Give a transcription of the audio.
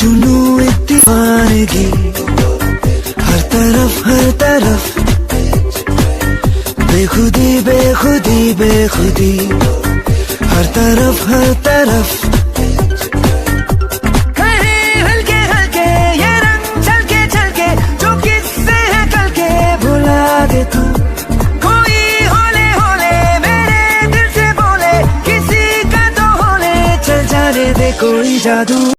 जुनू एक दीवानगी, हर तरफ बेखुदी बेखुदी बेखुदी, हर तरफ कहीं हल्के हल्के ये रंग छलके छलके, जो किससे है कल के भुला दे तू। कोई होले होले मेरे दिल से बोले, किसी का तो होले, चल जाने दे कोई जादू।